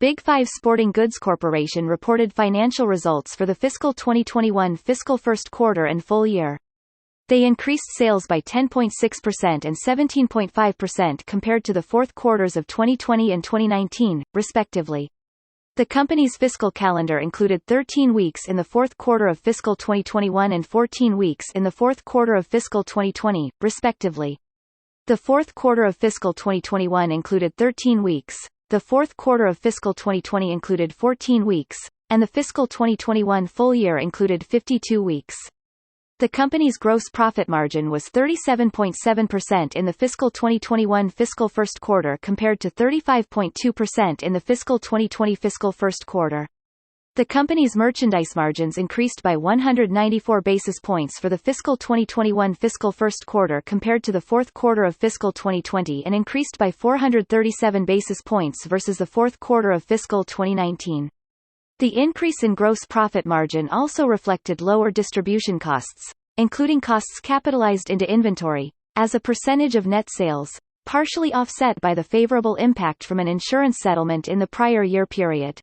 Big 5 Sporting Goods Corporation reported financial results for the fiscal 2021 fiscal first quarter and full year. They increased sales by 10.6% and 17.5% compared to the fourth quarters of 2020 and 2019, respectively. The company's fiscal calendar included 13 weeks in the fourth quarter of fiscal 2021 and 14 weeks in the fourth quarter of fiscal 2020, respectively. The fourth quarter of fiscal 2021 included 13 weeks, the fourth quarter of fiscal 2020 included 14 weeks, and the fiscal 2021 full year included 52 weeks. The company's gross profit margin was 37.7% in the fiscal 2021 fiscal first quarter compared to 35.2% in the fiscal 2020 fiscal first quarter. The company's merchandise margins increased by 194 basis points for the fiscal 2021 fiscal first quarter compared to the fourth quarter of fiscal 2020 and increased by 437 basis points versus the fourth quarter of fiscal 2019. The increase in gross profit margin also reflected lower distribution costs, including costs capitalized into inventory, as a percentage of net sales, partially offset by the favorable impact from an insurance settlement in the prior year period.